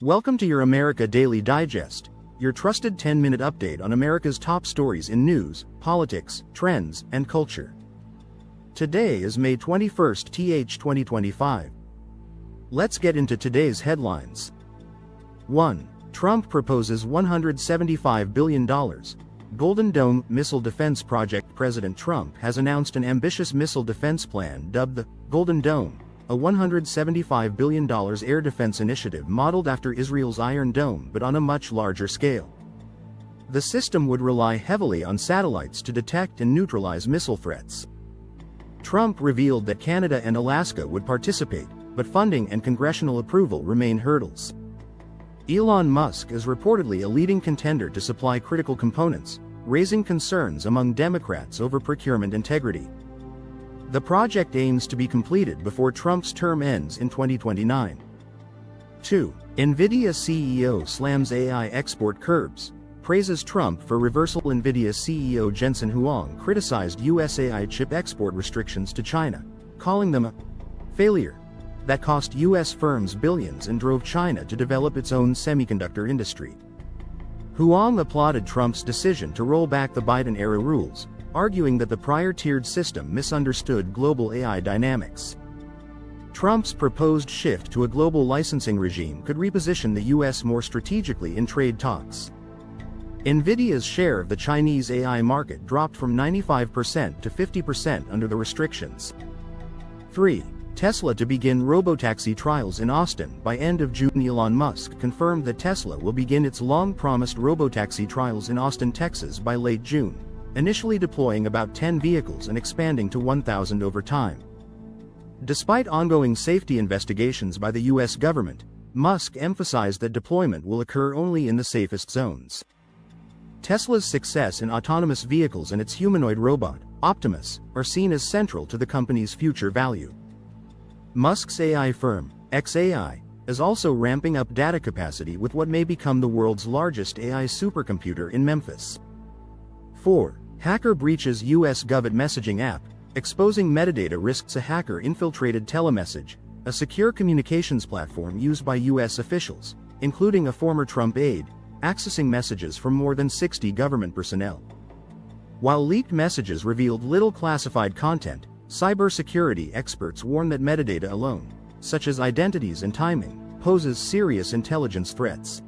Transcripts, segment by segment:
Welcome to your America Daily Digest, your trusted 10-minute update on America's top stories in news, politics, trends, and culture. Today is May 21st, 2025. Let's get into today's headlines. 1. Trump proposes $175 billion. Golden Dome Missile Defense Project. President Trump has announced an ambitious missile defense plan dubbed the Golden Dome, a $175 billion air defense initiative modeled after Israel's Iron Dome but on a much larger scale. The system would rely heavily on satellites to detect and neutralize missile threats. Trump revealed that Canada and Alaska would participate, but funding and congressional approval remain hurdles. Elon Musk is reportedly a leading contender to supply critical components, raising concerns among Democrats over procurement integrity. The project aims to be completed before Trump's term ends in 2029. 2. NVIDIA CEO slams AI export curbs, praises Trump for reversal. NVIDIA CEO Jensen Huang criticized US AI chip export restrictions to China, calling them a failure that cost US firms billions and drove China to develop its own semiconductor industry. Huang applauded Trump's decision to roll back the Biden-era rules, arguing that the prior tiered system misunderstood global AI dynamics. Trump's proposed shift to a global licensing regime could reposition the US more strategically in trade talks. NVIDIA's share of the Chinese AI market dropped from 95% to 50% under the restrictions. 3. Tesla to begin robotaxi trials in Austin by end of June. Elon Musk confirmed that Tesla will begin its long-promised robotaxi trials in Austin, Texas by late June, initially deploying about 10 vehicles and expanding to 1,000 over time. Despite ongoing safety investigations by the US government, Musk emphasized that deployment will occur only in the safest zones. Tesla's success in autonomous vehicles and its humanoid robot, Optimus, are seen as central to the company's future value. Musk's AI firm, xAI, is also ramping up data capacity with what may become the world's largest AI supercomputer in Memphis. 4. Hacker breaches US Government messaging app, exposing metadata risks. A hacker infiltrated Telemessage, a secure communications platform used by US officials, including a former Trump aide, accessing messages from more than 60 government personnel. While leaked messages revealed little classified content, cybersecurity experts warn that metadata alone, such as identities and timing, poses serious intelligence threats.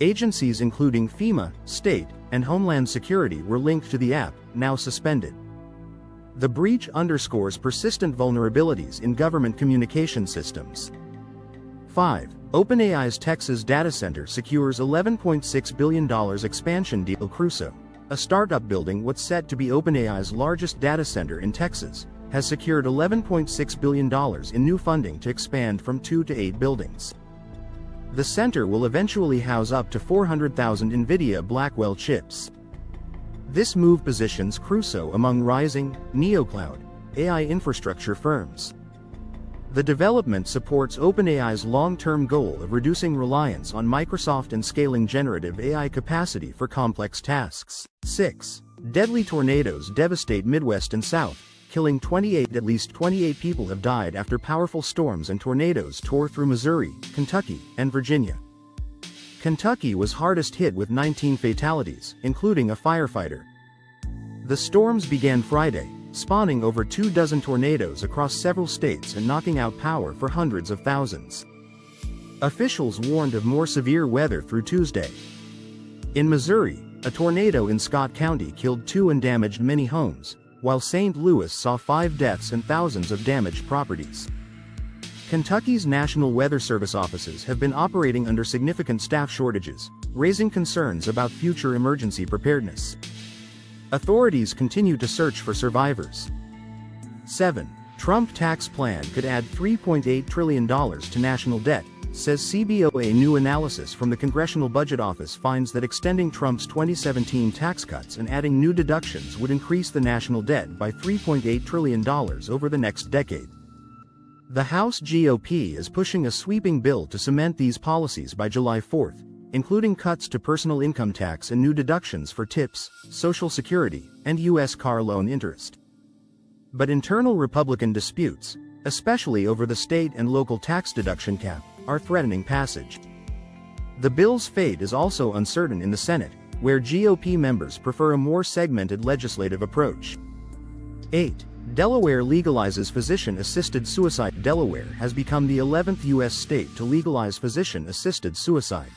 Agencies including FEMA, State, and Homeland Security were linked to the app, now suspended. The breach underscores persistent vulnerabilities in government communication systems. 5. OpenAI's Texas data center secures $11.6 billion expansion deal. Crusoe, a startup building what's set to be OpenAI's largest data center in Texas, has secured $11.6 billion in new funding to expand from 2 to 8 buildings. The center will eventually house up to 400,000 NVIDIA Blackwell chips. This move positions Crusoe among rising, neocloud, AI infrastructure firms. The development supports OpenAI's long-term goal of reducing reliance on Microsoft and scaling generative AI capacity for complex tasks. 6. Deadly tornadoes devastate Midwest and South, killing 28. At least 28 people have died after powerful storms and tornadoes tore through Missouri, Kentucky, and Virginia. Kentucky was hardest hit with 19 fatalities, including a firefighter. The storms began Friday, spawning over 24 tornadoes across several states and knocking out power for hundreds of thousands. Officials warned of more severe weather through Tuesday. In Missouri, a tornado in Scott County killed 2 and damaged many homes, while St. Louis saw 5 deaths and thousands of damaged properties. Kentucky's National Weather Service offices have been operating under significant staff shortages, raising concerns about future emergency preparedness. Authorities continue to search for survivors. 7. Trump tax plan could add $3.8 trillion to national debt, says CBO. A new analysis from the Congressional Budget Office finds that extending Trump's 2017 tax cuts and adding new deductions would increase the national debt by $3.8 trillion over the next decade. The House GOP is pushing a sweeping bill to cement these policies by July 4, including cuts to personal income tax and new deductions for tips, Social Security, and U.S. car loan interest. But internal Republican disputes, especially over the state and local tax deduction cap, are threatening passage. The bill's fate is also uncertain in the Senate, where GOP members prefer a more segmented legislative approach. 8. Delaware legalizes physician-assisted suicide. Delaware has become the 11th U.S. state to legalize physician-assisted suicide.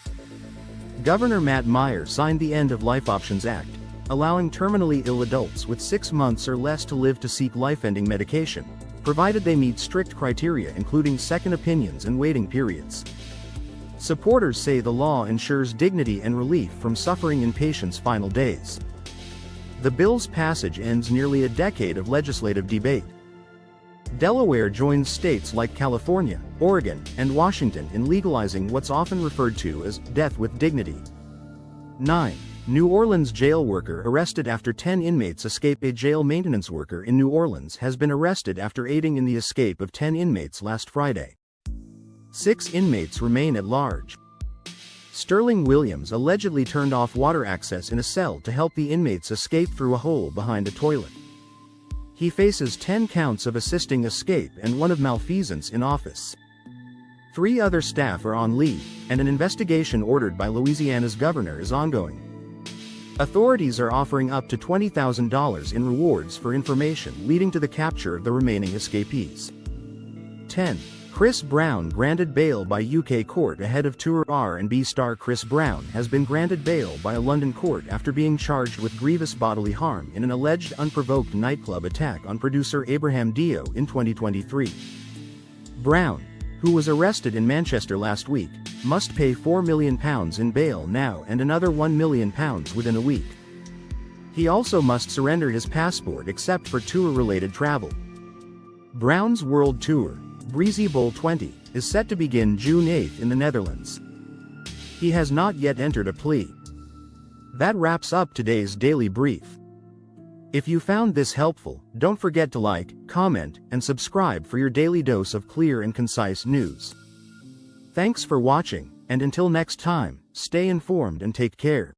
Governor Matt Meyer signed the End of Life Options Act, allowing terminally ill adults with 6 months or less to live to seek life-ending medication, provided they meet strict criteria including second opinions and waiting periods. Supporters say the law ensures dignity and relief from suffering in patients' final days. The bill's passage ends nearly a decade of legislative debate. Delaware joins states like California, Oregon, and Washington in legalizing what's often referred to as death with dignity. 9. New Orleans jail worker arrested after 10 inmates escape. A jail maintenance worker in New Orleans has been arrested after aiding in the escape of 10 inmates last Friday. 6 inmates remain at large. Sterling Williams allegedly turned off water access in a cell to help the inmates escape through a hole behind a toilet. He faces 10 counts of assisting escape and 1 of malfeasance in office. 3 other staff are on leave, and an investigation ordered by Louisiana's governor is ongoing. Authorities are offering up to $20,000 in rewards for information leading to the capture of the remaining escapees. 10. Chris Brown granted bail by UK court ahead of tour. R&B star Chris Brown has been granted bail by a London court after being charged with grievous bodily harm in an alleged unprovoked nightclub attack on producer Abraham Dio in 2023. Brown, who was arrested in Manchester last week, must pay £4 million in bail now and another £1 million within a week. He also must surrender his passport except for tour-related travel. Brown's world tour, Breezy Bowl 20, is set to begin June 8 in the Netherlands. He has not yet entered a plea. That wraps up today's Daily Brief. If you found this helpful, don't forget to like, comment, and subscribe for your daily dose of clear and concise news. Thanks for watching, and until next time, stay informed and take care.